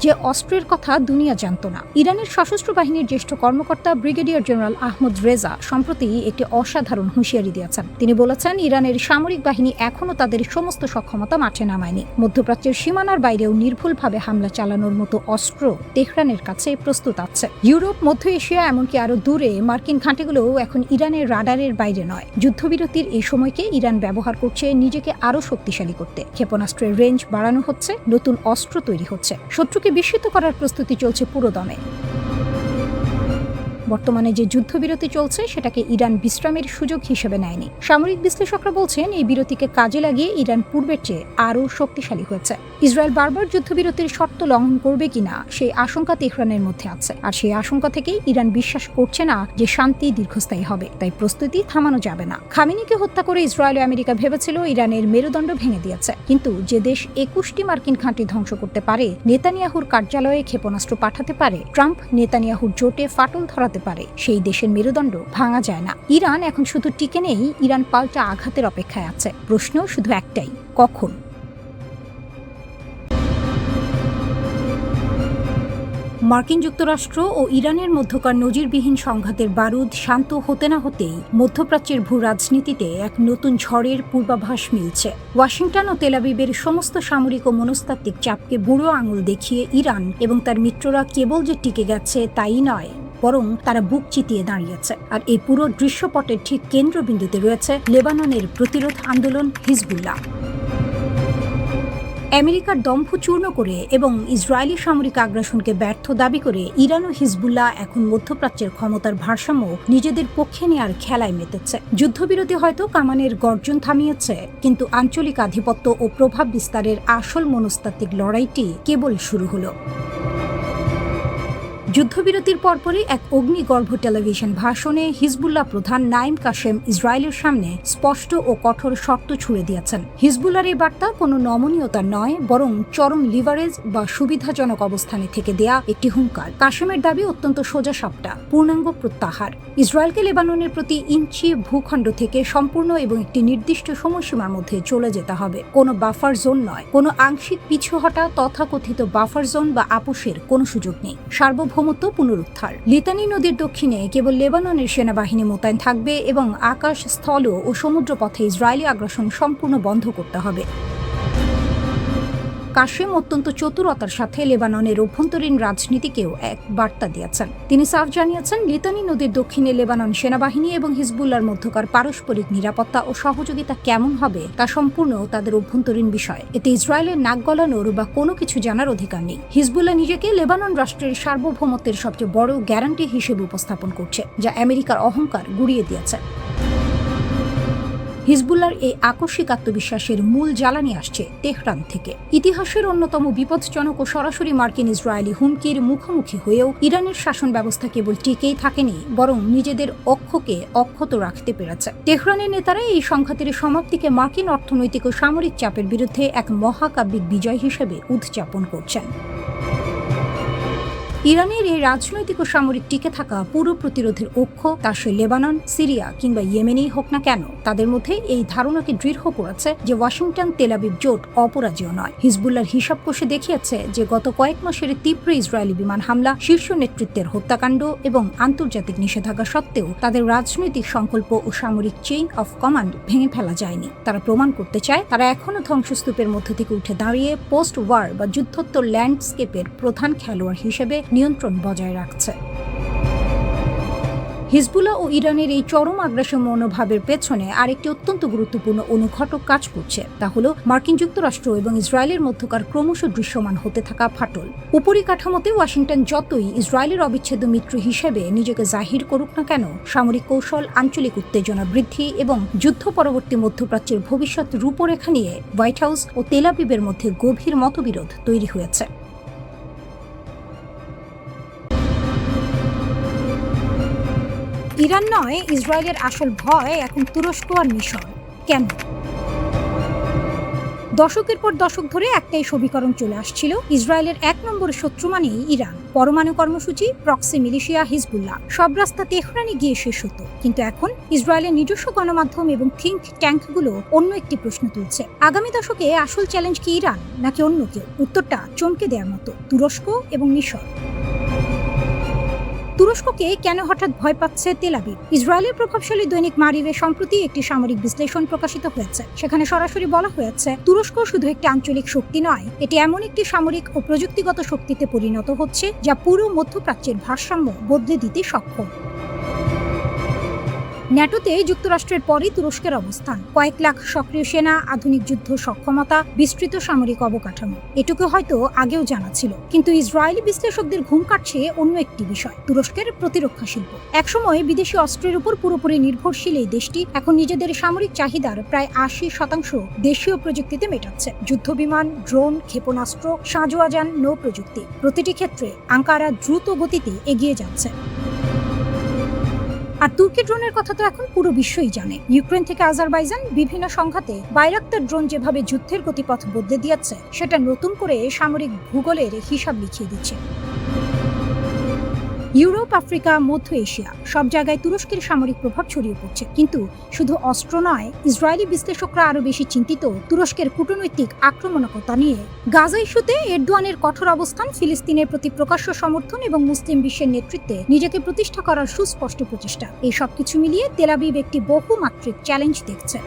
যে অস্ত্রের কথা দুনিয়া জানত না। ইরানের সশস্ত্র বাহিনীর জ্যেষ্ঠ কর্মকর্তা ব্রিগেডিয়ার জেনারেল আহমদ রেজা সম্প্রতি একটি অসাধারণ হুঁশিয়ারি দিয়েছেন। তিনি বলেছেন, ইরানের সামরিক বাহিনী এখনও তাদের সমস্ত সক্ষমতা মাঠে নামায়নি। মধ্যপ্রাচ্যের সীমানার বাইরেও নির্ভুলভাবে হামলা চালানোর মতো অস্ত্র তেহরানের কাছে প্রস্তুত আছে। ইউরোপ, মধ্য এশিয়া, এমনকি আরও দূরে মার্কিন ঘাঁটিগুলোও এখন ইরানের রাডারের বাইরে নয়। যুদ্ধবিরতির এই সময়কে ইরান ব্যবহার করছে নিজেকে আরও শক্তিশালী করতে। ক্ষেপণাস্ত্রের রেঞ্জ বাড়ানো হচ্ছে, নতুন অস্ত্র তৈরি হচ্ছে, শত্রুকে বিস্মিত করার প্রস্তুতি চলছে পুরোদমে। বর্তমানে যে যুদ্ধবিরতি চলছে সেটাকে ইরান বিশ্রামের সুযোগ হিসেবে নেয়নি। সামরিক বিশ্লেষকরা বলছেন, এই বিরতিকে কাজে লাগিয়ে ইরান পূর্বের চেয়ে আরও শক্তিশালী হয়েছে। ইসরায়েল বারবার যুদ্ধবিরতির শর্ত লঙ্ঘন করবে কিনা সেই আশঙ্কা তেহরানের মধ্যে আছে, আর সেই আশঙ্কা থেকেই ইরান বিশ্বাস করছে না যে শান্তি দীর্ঘস্থায়ী হবে, তাই প্রস্তুতি থামানো যাবে না। খামেনিকে হত্যা করে ইসরায়েল ও আমেরিকা ভেবেছিল ইরানের মেরুদণ্ড ভেঙে দিয়েছে, কিন্তু যে দেশ 21টি মার্কিন ঘাঁটি ধ্বংস করতে পারে, নেতানিয়াহুর কার্যালয়ে ক্ষেপণাস্ত্র পাঠাতে পারে, ট্রাম্প নেতানিয়াহুর জোটে ফাটল ধরাতে পারে, সেই দেশের মেরুদণ্ড ভাঙা যায় না। ইরান এখন শুধু টিকে নেই, ইরান পাল্টা আঘাতের অপেক্ষায় আছে। প্রশ্ন শুধু একটাই, কখন? মার্কিন যুক্তরাষ্ট্র ও ইরানের মধ্যকার নজিরবিহীন সংঘাতের বারুদ শান্ত হতে না হতেই মধ্যপ্রাচ্যের ভূ রাজনীতিতে এক নতুন ঝড়ের পূর্বাভাস মিলছে। ওয়াশিংটন ও তেল আবিবের সমস্ত সামরিক ও মনস্তাত্ত্বিক চাপকে বুড়ো আঙুল দেখিয়ে ইরান এবং তার মিত্ররা কেবল যে টিকে গেছে তাই নয়, বরং তারা বুক চিতিয়ে দাঁড়িয়েছে। আর এই পুরো দৃশ্যপটের ঠিক কেন্দ্রবিন্দুতে রয়েছে লেবাননের প্রতিরোধ আন্দোলন হিজবুল্লাহ। আমেরিকার দম্ভ চূর্ণ করে এবং ইসরায়েলি সামরিক আগ্রাসনকে ব্যর্থ দাবি করে ইরান ও হিজবুল্লাহ এখন মধ্যপ্রাচ্যের ক্ষমতার ভারসাম্য নিজেদের পক্ষে নেয়ার খেলায় মেতেছে। যুদ্ধবিরতি হয়তো কামানের গর্জন থামিয়েছে, কিন্তু আঞ্চলিক আধিপত্য ও প্রভাব বিস্তারের আসল মনস্তাত্ত্বিক লড়াইটি কেবল শুরু হলো। যুদ্ধবিরতির পরপরই এক অগ্নিগর্ভ টেলিভিশন ভাষণে হিজবুল্লাহ প্রধান নাইম কাশেম ইসরায়েলের সামনে স্পষ্ট ও কঠোর শর্ত ছুড়ে দিয়েছেন। হিজবুল্লাহর এই বার্তা কোনো নমনীয়তা নয়, বরং চরম লিভারেজ বা সুবিধাজনক অবস্থানে থেকে দেয়া একটি হুঙ্কার। কাশেমের দাবি অত্যন্ত সোজা সাপটা, পূর্ণাঙ্গ প্রত্যাহার। ইসরায়েলকে লেবাননের প্রতি ইঞ্চি ভূখণ্ড থেকে সম্পূর্ণ এবং একটি নির্দিষ্ট সময়সীমার মধ্যে চলে যেতে হবে। কোনো বাফার জোন নয়, কোনো আংশিক পিছু হটা, তথাকথিত বাফার জোন বা আপোষের কোনো সুযোগ নেই। সার্বভৌম সার্বভৌমত্ব পুনরুদ্ধার। লিতানি নদীর দক্ষিণে কেবল লেবাননের সেনাবাহিনী মোতায়েন থাকবে এবং আকাশ, স্থল ও সমুদ্র পথে ইসরায়েলি আগ্রাসন সম্পূর্ণ বন্ধ করতে হবে। কাশেম অত্যন্ত চতুরতার সাথে লেবাননের অভ্যন্তরীণ রাজনীতিকেও এক বার্তা দিয়েছেন। তিনি সাফ জানিয়েছেন, লিতানি নদীর দক্ষিণে লেবানন সেনাবাহিনী এবং হিজবুল্লাহর মধ্যকার পারস্পরিক নিরাপত্তা ও সহযোগিতা কেমন হবে তা সম্পূর্ণ তাদের অভ্যন্তরীণ বিষয়। এতে ইসরায়েলের নাক গলানোর বা কোনো কিছু জানার অধিকার নেই। হিজবুল্লাহ নিজেকে লেবানন রাষ্ট্রের সার্বভৌমত্বের সবচেয়ে বড় গ্যারান্টি হিসেবে উপস্থাপন করছে, যা আমেরিকার অহংকার গুড়িয়ে দিয়েছে। হিজবুল্লাহর এই আকস্মিক আত্মবিশ্বাসের মূল জ্বালানি আসছে তেহরান থেকে। ইতিহাসের অন্যতম বিপজ্জনক ও সরাসরি মার্কিন ইসরায়েলি হুমকির মুখোমুখি হয়েও ইরানের শাসন ব্যবস্থা কেবল টিকেই থাকেনি, বরং নিজেদের অক্ষকে অক্ষত রাখতে পেরেছে। তেহরানের নেতারা এই সংঘাতের সমাপ্তিকে মার্কিন অর্থনৈতিক ও সামরিক চাপের বিরুদ্ধে এক মহাকাব্যিক বিজয় হিসেবে উদযাপন করছেন। ইরানের এই রাজনৈতিক ও সামরিক টিকে থাকা পুরো প্রতিরোধের অক্ষ, তা সে লেবানন, সিরিয়া কিংবা ইয়েমেনেই হোক না কেন, তাদের মধ্যে এই ধারণাকে দৃঢ় করেছে যে ওয়াশিংটন তেল আবিব জোট অপরাজেয় নয়। হিজবুল্লাহর হিসাব কষে দেখিয়েছে যে গত কয়েক মাসের তীব্র ইসরায়েলি বিমান হামলা, শীর্ষ নেতৃত্বের হত্যাকাণ্ড এবং আন্তর্জাতিক নিষেধাজ্ঞা সত্ত্বেও তাদের রাজনৈতিক সংকল্প ও সামরিক চেইন অফ কমান্ড ভেঙে ফেলা যায়নি। তারা প্রমাণ করতে চায় তারা এখনও ধ্বংসস্তূপের মধ্য থেকে উঠে দাঁড়িয়ে পোস্ট ওয়ার বা যুদ্ধোত্তর ল্যান্ডস্কেপের প্রধান খেলোয়াড় হিসেবে নিয়ন্ত্রণ বজায় রাখছে। হিজবুল্লাহ ও ইরানের এই চরম আগ্রাসী মনোভাবের পেছনে আরেকটি অত্যন্ত গুরুত্বপূর্ণ অনুঘটক কাজ করছে, তা হল মার্কিন যুক্তরাষ্ট্র এবং ইসরায়েলের মধ্যকার ক্রমশ দৃশ্যমান হতে থাকা ফাটল। উপরিকাঠামোতে ওয়াশিংটন যতই ইসরায়েলের অবিচ্ছেদ্য মিত্র হিসেবে নিজেকে জাহির করুক না কেন, সামরিক কৌশল, আঞ্চলিক উত্তেজনা বৃদ্ধি এবং যুদ্ধ পরবর্তী মধ্যপ্রাচ্যের ভবিষ্যৎ রূপরেখা নিয়ে হোয়াইট হাউস ও তেল আবিবের মধ্যে গভীর মতবিরোধ তৈরি হয়েছে। ইরান নয়, ইসরায়েলের আসল ভয় এখন তুরস্ক আর মিশর। কেন? দশকের পর দশক ধরে একটাই সমীকরণ চলে আসছিল, ইসরায়েলের এক নম্বর শত্রু মানেই ইরান। পরমাণু কর্মসূচি, প্রক্সি মিলিশিয়া, হিজবুল্লাহ, সব রাস্তা তেহরানে গিয়ে শেষ হতো। কিন্তু এখন ইসরায়েলের নিজস্ব গণমাধ্যম এবং থিঙ্ক ট্যাঙ্কগুলো অন্য একটি প্রশ্ন তুলছে। আগামী দশকে আসল চ্যালেঞ্জ কি ইরান নাকি অন্য কেউ? উত্তরটা চমকে দেওয়ার মতো, তুরস্ক এবং মিশর। তুরস্ককে কেন হঠাৎ ভয় পাচ্ছে তেল আবিব? ইসরায়েলের প্রভাবশালী দৈনিক মারিভে সম্প্রতি একটি সামরিক বিশ্লেষণ প্রকাশিত হয়েছে। সেখানে সরাসরি বলা হয়েছে, তুরস্ক শুধু একটি আঞ্চলিক শক্তি নয়, এটি এমন একটি সামরিক ও প্রযুক্তিগত শক্তিতে পরিণত হচ্ছে যা পুরো মধ্যপ্রাচ্যের ভারসাম্য বদলে দিতে সক্ষম। ন্যাটোতে যুক্তরাষ্ট্রের পরই তুরস্কের অবস্থান, কয়েক লাখ সক্রিয় সেনা, আধুনিক যুদ্ধ সক্ষমতা, বিস্তৃত সামরিক অবকাঠামো। এটুকু হয়তো আগেও জানা ছিল, কিন্তু ইসরায়েলি বিশ্লেষকদের ঘুম কাটছে অন্য একটি বিষয়, তুরস্কের প্রতিরক্ষা শিল্প। একসময় বিদেশি অস্ত্রের উপর পুরোপুরি নির্ভরশীল এই দেশটি এখন নিজেদের সামরিক চাহিদার প্রায় ৮০% দেশীয় প্রযুক্তিতে মেটাচ্ছে। যুদ্ধবিমান, ড্রোন, ক্ষেপণাস্ত্র, সাঁজোয়াজান, নৌ প্রযুক্তি, প্রতিটি ক্ষেত্রে আঙ্কারা দ্রুত গতিতে এগিয়ে যাচ্ছে। আর তুর্কি ড্রোনের কথা তো এখন পুরো বিশ্বই জানে। ইউক্রেন থেকে আজারবাইজান, বিভিন্ন সংঘাতে বাইরাক্তার ড্রোন যেভাবে যুদ্ধের গতিপথ বদলে দিয়েছে, সেটা নতুন করে সামরিক ভূগোলের হিসাব লিখিয়ে দিচ্ছে। ইউরোপ, আফ্রিকা, মধ্য এশিয়া সব জায়গায় তুরস্কের সামরিক প্রভাব ছড়িয়ে পড়ছে। কিন্তু শুধু অস্ত্র নয়, ইসরায়েলি বিশ্লেষকরা আরো বেশি চিন্তিত তুরস্কের কূটনৈতিক আক্রমণাত্মকতা নিয়ে। গাজা ইস্যুতে এরদোয়ানের কঠোর অবস্থান, ফিলিস্তিনের প্রতি প্রকাশ্য সমর্থন এবং মুসলিম বিশ্বের নেতৃত্বে নিজেকে প্রতিষ্ঠা করার সুস্পষ্ট প্রচেষ্টা, এই সবকিছু মিলিয়ে তেল আবিব একটি বহুমাত্রিক চ্যালেঞ্জ দেখছে।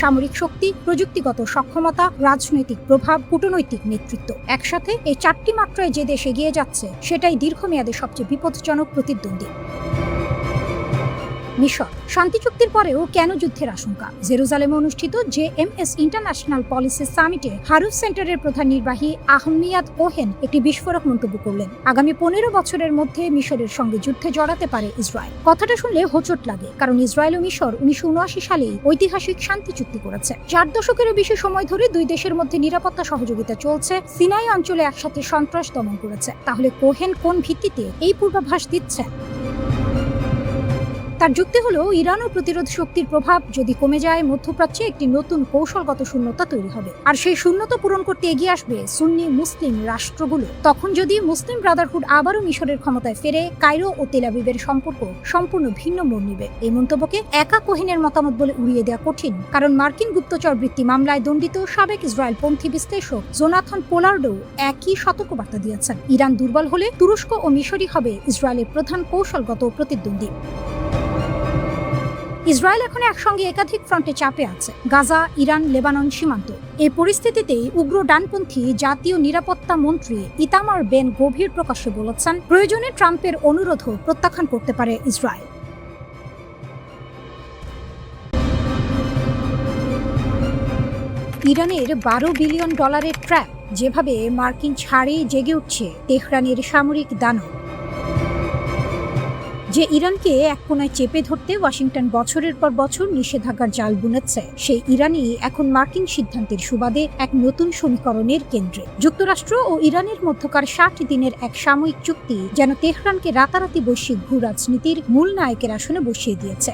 সামরিক শক্তি, প্রযুক্তিগত সক্ষমতা, রাজনৈতিক প্রভাব, কূটনৈতিক নেতৃত্ব, একসাথে এই 4টি মাত্রায় যে দেশ এগিয়ে যাচ্ছে, সেটাই দীর্ঘমেয়াদে সবচেয়ে বিপজ্জনক প্রতিদ্বন্দ্বী। মিশর। শান্তি চুক্তির পরেও কেন যুদ্ধের আশঙ্কা? জেরুজালেমে অনুষ্ঠিত JMS ইন্টারন্যাশনাল পলিসি সামিটে হারুফ সেন্টারের প্রধান নির্বাহী আহমিয়াদ কোহেন একটি বিস্ফোরক মন্তব্য করলেন। আগামী 15 বছরের মধ্যে মিশরের সঙ্গে যুদ্ধে জড়াতে পারে ইসরায়েল। কথাটা শুনলে হোঁচট লাগে, কারণ ইসরায়েল ও মিশর 1979 সালেই ঐতিহাসিক শান্তি চুক্তি করেছে। 4 দশকেরও বেশি সময় ধরে দুই দেশের মধ্যে নিরাপত্তা সহযোগিতা চলছে, সিনাই অঞ্চলে একসাথে সন্ত্রাস দমন করেছে। তাহলে কোহেন কোন ভিত্তিতে এই পূর্বাভাস দিচ্ছেন? তার যুক্তি হলো ইরান ও প্রতিরোধ শক্তির প্রভাব যদি কমে যায় মধ্যপ্রাচ্যে একটি নতুন কৌশলগত শূন্যতা তৈরি হবে, আর সেই শূন্যতা পূরণ করতে এগিয়ে আসবে সুন্নি মুসলিম রাষ্ট্রগুলো। তখন যদি মুসলিম ব্রাদারহুড আবারও মিশরের ক্ষমতায় ফেরে, কায়রো ও তেল আবিবের সম্পর্ক সম্পূর্ণ ভিন্ন মোড় নেবে। এই মন্তব্যকে একা কোহেনের মতামত বলে উড়িয়ে দেওয়া কঠিন, কারণ মার্কিন গুপ্তচর বৃত্তি মামলায় দণ্ডিত সাবেক ইসরায়েলপন্থী বিশ্লেষক জোনাথন পোলার্ডও একই সতর্কবার্তা দিয়েছেন। ইরান দুর্বল হলে তুরস্ক ও মিশরই হবে ইসরায়েলের প্রধান কৌশলগত প্রতিদ্বন্দ্বী। ইসরায়েল এখন একসঙ্গে একাধিক ফ্রন্টে চাপে আছে, গাজা, ইরান, লেবানন সীমান্ত। এই পরিস্থিতিতেই উগ্র ডানপন্থী জাতীয় নিরাপত্তা মন্ত্রী ইতামার বেন গভীর প্রকাশ্যে বলেছেন, প্রয়োজনে ট্রাম্পের অনুরোধও প্রত্যাখ্যান করতে পারে ইসরায়েল। ইরানের $12 বিলিয়ন ট্র্যাপ, যেভাবে মার্কিন ছাড়েই জেগে উঠছে তেহরানের সামরিক দানব। যে ইরানকে এক কোনায় চেপে ধরতে ওয়াশিংটন বছরের পর বছর নিষেধাজ্ঞার জাল বুনেছে, সেই ইরানই এখন মার্কিন সিদ্ধান্তের সুবাদে এক নতুন সমীকরণের কেন্দ্রে। যুক্তরাষ্ট্র ও ইরানের মধ্যকার 60 দিনের এক সাময়িক চুক্তি যেন তেহরানকে রাতারাতি বৈশ্বিক ভূ রাজনীতির মূল নায়কের আসনে বসিয়ে দিয়েছে।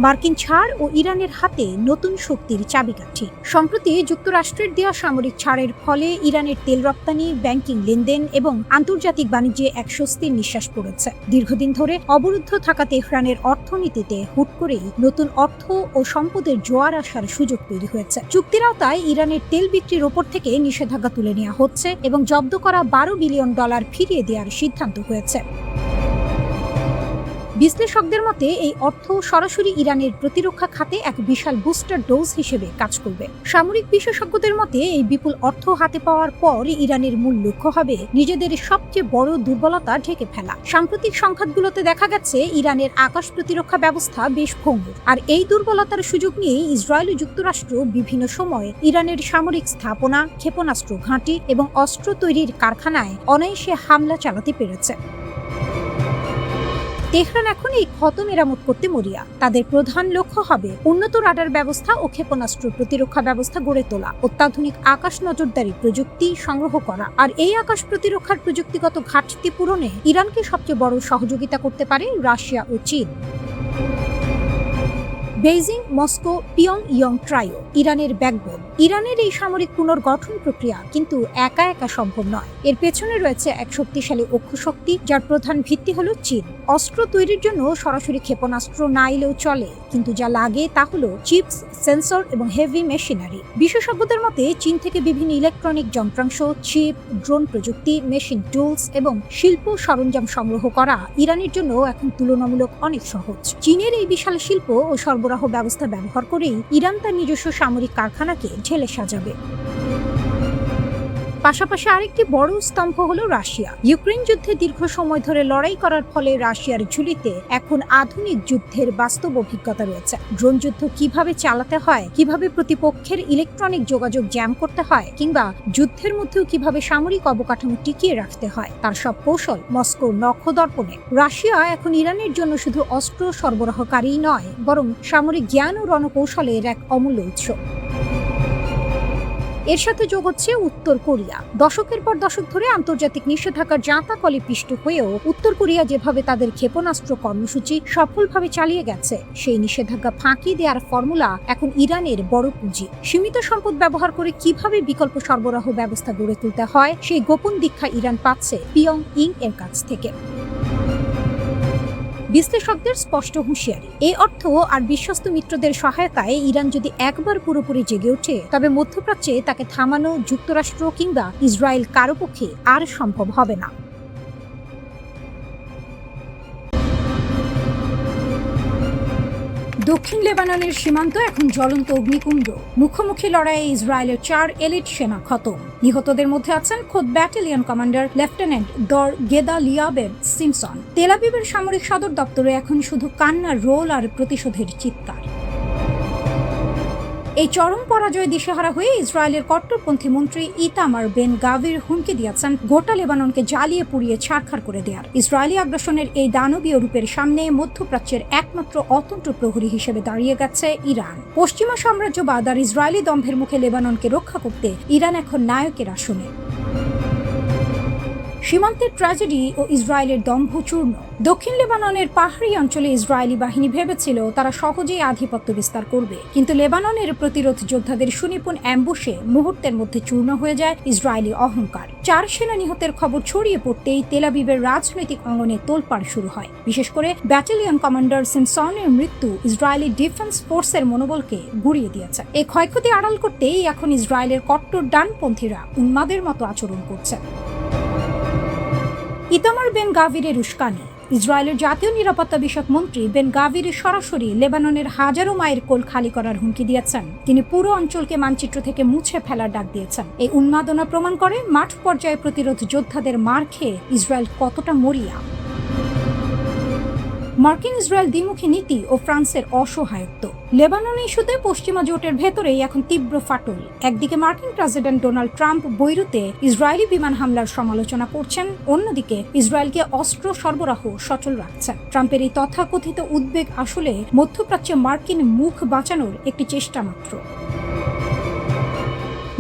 মার্কিন ছাড় ও ইরানের হাতে নতুন শক্তির চাবিকাঠি। সম্প্রতি যুক্তরাষ্ট্রের দেওয়া সামরিক ছাড়ের ফলে ইরানের তেল রপ্তানি, ব্যাংকিং লেনদেন এবং আন্তর্জাতিক বাণিজ্যে এক স্বস্তির নিঃশ্বাস পড়েছে। দীর্ঘদিন ধরে অবরুদ্ধ থাকা তেহরানের অর্থনীতিতে হুট করেই নতুন অর্থ ও সম্পদের জোয়ার আসার সুযোগ তৈরি হয়েছে। চুক্তির আওতায় ইরানের তেল বিক্রির ওপর থেকে নিষেধাজ্ঞা তুলে নেওয়া হচ্ছে এবং জব্দ করা $12 বিলিয়ন ফিরিয়ে দেওয়ার সিদ্ধান্ত হয়েছে। বিশ্লেষকদের মতে এই অর্থ সরাসরি ইরানের প্রতিরক্ষা খাতে এক বিশাল বুস্টার ডোজ হিসেবে কাজ করবে। সামরিক বিশেষজ্ঞদের মতে এই বিপুল অর্থ হাতে পাওয়ার পর ইরানের মূল লক্ষ্য হবে নিজেদের সবচেয়ে বড় দুর্বলতা ঢেকে ফেলা। সাম্প্রতিক সংখ্যাগুলোতে দেখা গেছে ইরানের আকাশ প্রতিরক্ষা ব্যবস্থা বেশ ভঙ্গুর, আর এই দুর্বলতার সুযোগ নিয়ে ইসরায়েল ও যুক্তরাষ্ট্র বিভিন্ন সময় ইরানের সামরিক স্থাপনা, ক্ষেপণাস্ত্র ঘাঁটি এবং অস্ত্র তৈরির কারখানায় অনায়াসে হামলা চালাতে পেরেছে। তেহরান এখন এই ক্ষত মেরামত করতে মরিয়া। তাদের প্রধান লক্ষ্য হবে উন্নত রাডার ব্যবস্থা ও ক্ষেপণাস্ত্র প্রতিরক্ষা ব্যবস্থা গড়ে তোলা, অত্যাধুনিক আকাশ নজরদারি প্রযুক্তি সংগ্রহ করা, আর এই আকাশ প্রতিরক্ষার প্রযুক্তিগত ঘাটতি পূরণে ইরানকে সবচেয়ে বড় সহযোগিতা করতে পারে রাশিয়া ও চীন। বেইজিং, মস্কো, পিয়ংইয়ং ট্রাইও ইরানের ব্যাকবোন। ইরানের এই সামরিক পুনর্গঠন প্রক্রিয়া কিন্তু একা একা সম্ভব নয়। এর পেছনে রয়েছে এক শক্তিশালী অক্ষশক্তি, যার প্রধান ভিত্তি হলো চীন। অস্ত্র তৈরির জন্য সরাসরি ক্ষেপণাস্ত্র না এলেও চলে, কিন্তু যা লাগে তা হলো চিপস, সেন্সর এবং হেভি মেশিনারি। বিশেষজ্ঞদের মতে চীন থেকে বিভিন্ন ইলেকট্রনিক যন্ত্রাংশ, চিপ, ড্রোন প্রযুক্তি, মেশিন টুলস এবং শিল্প সরঞ্জাম সংগ্রহ করা ইরানের জন্য এখন তুলনামূলক অনেক সহজ। চীনের এই বিশাল শিল্প ও সরবরাহ ব্যবস্থা ব্যবহার করেই ইরান তার নিজস্ব সামরিক কারখানাকে ঢেলে সাজাবে। পাশাপাশি আরেকটি বড় স্তম্ভ হলো রাশিয়া। ইউক্রেন যুদ্ধে দীর্ঘ সময় ধরে লড়াই করার ফলে রাশিয়ার ঝুলিতে এখন আধুনিক যুদ্ধের বাস্তব অভিজ্ঞতা রয়েছে। ড্রোন যুদ্ধ কিভাবে চালাতে হয়, কিভাবে প্রতিপক্ষের ইলেকট্রনিক যোগাযোগ জ্যাম করতে হয়, কিংবা যুদ্ধের মধ্যেও কিভাবে সামরিক অবকাঠামো টিকিয়ে রাখতে হয়, তার সব কৌশল মস্কোর নখদর্পণে। রাশিয়া এখন ইরানের জন্য শুধু অস্ত্র সরবরাহকারী নয়, বরং সামরিক জ্ঞান ও রণকৌশলের এক অমূল্য উৎস। এর সাথে যোগ হচ্ছে উত্তর কোরিয়া। দশকের পর দশক ধরে আন্তর্জাতিক নিষেধাজ্ঞার জাঁতাকলে পিষ্ট হয়েও উত্তর কোরিয়া যেভাবে তাদের ক্ষেপণাস্ত্র কর্মসূচি সফলভাবে চালিয়ে গেছে, সেই নিষেধাজ্ঞা ফাঁকি দেওয়ার ফর্মুলা এখন ইরানের বড় পুঁজি। সীমিত সম্পদ ব্যবহার করে কিভাবে বিকল্প সরবরাহ ব্যবস্থা গড়ে তুলতে হয়, সেই গোপন দীক্ষা ইরান পাচ্ছে পিয়ংইয়ং এর কাছ থেকে। বিশ্লেষকদের স্পষ্ট হুঁশিয়ারি, এই অর্থ আর বিশ্বস্ত মিত্রদের সহায়তায় ইরান যদি একবার পুরোপুরি জেগে ওঠে, তবে মধ্যপ্রাচ্যে তাকে থামানো যুক্তরাষ্ট্র কিংবা ইসরায়েল কারো পক্ষে আর সম্ভব হবে না। দক্ষিণ লেবাননের সীমান্ত এখন জ্বলন্ত অগ্নিকুণ্ড। মুখোমুখি লড়াইয়ে ইসরায়েলের 4 এলিট সেনা খতম। নিহতদের মধ্যে আছেন খোদ ব্যাটালিয়ন কমান্ডার লেফটেন্যান্ট দর গেদালিয়াবেভ সিমসন। তেল আবিবের সামরিক সদর দপ্তরে এখন শুধু কান্নার রোল আর প্রতিশোধের চিৎকার। এই চরম পরাজয় দিশেহারা হয়ে ইসরায়েলের কট্টরপন্থী মন্ত্রী ইতামার বেন গাভির হুমকি দিয়েছেন গোটা লেবাননকে জ্বালিয়ে পুড়িয়ে ছারখার করে দেয়ার। ইসরায়েলি আগ্রাসনের এই দানবীয় রূপের সামনে মধ্যপ্রাচ্যের একমাত্র অতন্ত্র প্রহরী হিসেবে দাঁড়িয়ে গেছে ইরান। পশ্চিমা সাম্রাজ্যবাদ আর ইসরায়েলি দম্ভের মুখে লেবাননকে রক্ষা করতে ইরান এখন নায়কের আসনে। সীমান্তের ট্র্যাজেডি ও ইসরায়েলের দম্ভচূর্ণ। দক্ষিণ লেবাননের পাহাড়ি অঞ্চলে ইসরায়েলি বাহিনী ভেবেছিল তারা সহজেই আধিপত্য বিস্তার করবে, কিন্তু লেবাননের প্রতিরোধ যোদ্ধাদের সুনিপুণ অ্যাম্বুশে মুহূর্তের মধ্যে চূর্ণ হয়ে যায় ইসরায়েলি অহংকার। 4 সেনা নিহতের খবর ছড়িয়ে পড়তেই তেল আবিবের রাজনৈতিক অঙ্গনে তোলপাড় শুরু হয়। বিশেষ করে ব্যাটালিয়ন কমান্ডার সিমসনের মৃত্যু ইসরায়েলি ডিফেন্স ফোর্সের মনোবলকে গুঁড়িয়ে দিয়েছে। এই ক্ষয়ক্ষতি আড়াল করতেই এখন ইসরায়েলের কট্টর ডানপন্থীরা উন্মাদের মতো আচরণ করছে। ইতামার বেন গাভিরের উস্কানি। ইসরায়েলের জাতীয় নিরাপত্তা বিষয়ক মন্ত্রী বেন গাভির সরাসরি লেবাননের হাজারো মাইল কোল খালি করার হুমকি দিয়েছেন। তিনি পুরো অঞ্চলকে মানচিত্র থেকে মুছে ফেলার ডাক দিয়েছেন। এই উন্মাদনা প্রমাণ করে মাঠ পর্যায়ে প্রতিরোধ যোদ্ধাদের মার খেয়ে ইসরায়েল কতটা মরিয়া। মার্কিন ইসরায়েল দ্বিমুখী নীতি ও ফ্রান্সের অসহায়ত্ব। লেবানন ইস্যুতে পশ্চিমা জোটের ভেতরেই এখন তীব্র ফাটল। একদিকে মার্কিন প্রেসিডেন্ট ডোনাল্ড ট্রাম্প বৈরুতে ইসরায়েলি বিমান হামলার সমালোচনা করছেন, অন্যদিকে ইসরায়েলকে অস্ত্র সরবরাহ সচল রাখছেন। ট্রাম্পের এই তথাকথিত উদ্বেগ আসলে মধ্যপ্রাচ্যে মার্কিন মুখ বাঁচানোর একটি চেষ্টা মাত্র।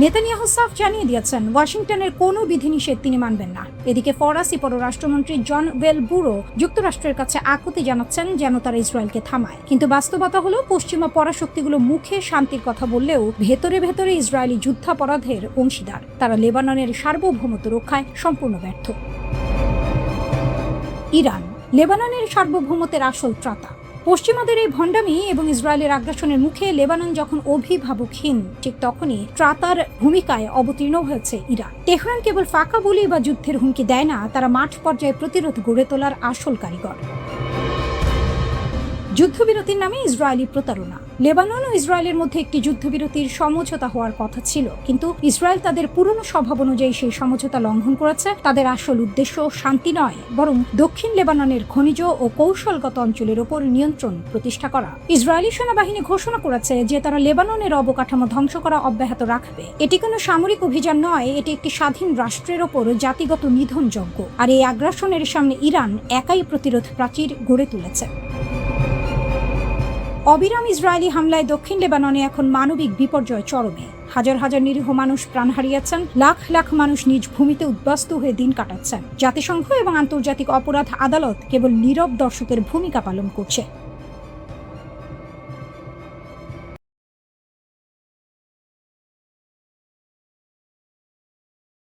নেতানিয়াহু সাফ জানিয়ে দিয়েছেন ওয়াশিংটনের কোনো বিধিনিষেধ তিনি মানবেন না। এদিকে ফরাসি পররাষ্ট্রমন্ত্রী জন ওয়েলবুরো যুক্তরাষ্ট্রের কাছে আকুতি জানাচ্ছেন যেন তারা ইসরায়েলকে থামায়, কিন্তু বাস্তবতা হলো পশ্চিমা পরাশক্তিগুলো মুখে শান্তির কথা বললেও ভেতরে ভেতরে ইসরায়েলি যুদ্ধাপরাধের অংশীদার। তারা লেবাননের সার্বভৌমত্ব রক্ষায় সম্পূর্ণ ব্যর্থ। ইরান লেবাননের সার্বভৌমত্বের আসল ত্রাতা। পশ্চিমাদের এই ভণ্ডামি এবং ইসরায়েলের আগ্রাসনের মুখে লেবানন যখন অভিভাবকহীন, ঠিক তখনই ত্রাতার ভূমিকায় অবতীর্ণ হয়েছে ইরান। তেহরান কেবল ফাঁকা বলি বা যুদ্ধের হুমকি দেয় না, তারা মাঠ পর্যায়ে প্রতিরোধ গড়ে তোলার আসল কারিগর। যুদ্ধবিরতির নামে ইসরায়েলি প্রতারণা। লেবানন ও ইসরায়েলের মধ্যে একটি যুদ্ধবিরতির সমঝোতা হওয়ার কথা ছিল, কিন্তু ইসরায়েল তাদের পুরনো স্বভাব অনুযায়ী সেই সমঝোতা লঙ্ঘন করেছে। তাদের আসল উদ্দেশ্য শান্তি নয়, বরং দক্ষিণ লেবাননের খনিজ ও কৌশলগত অঞ্চলের ওপর নিয়ন্ত্রণ প্রতিষ্ঠা করা। ইসরায়েলি সেনাবাহিনী ঘোষণা করেছে যে তারা লেবাননের অবকাঠামো ধ্বংস করা অব্যাহত রাখবে। এটি কোনো সামরিক অভিযান নয়, এটি একটি স্বাধীন রাষ্ট্রের ওপর জাতিগত নিধন যজ্ঞ। আর এই আগ্রাসনের সামনে ইরান একাই প্রতিরোধ প্রাচীর গড়ে তুলেছে। অবিরাম ইসরায়েলি হামলায় দক্ষিণ লেবাননে এখন মানবিক বিপর্যয় চরমে। হাজার হাজার নিরীহ মানুষ প্রাণ হারিয়েছেন, লাখ লাখ মানুষ নিজ ভূমিতে উদ্বাস্ত হয়ে দিন কাটাচ্ছেন। জাতিসংঘ এবং আন্তর্জাতিক অপরাধ আদালত কেবল নীরব দর্শকের ভূমিকা পালন করছে।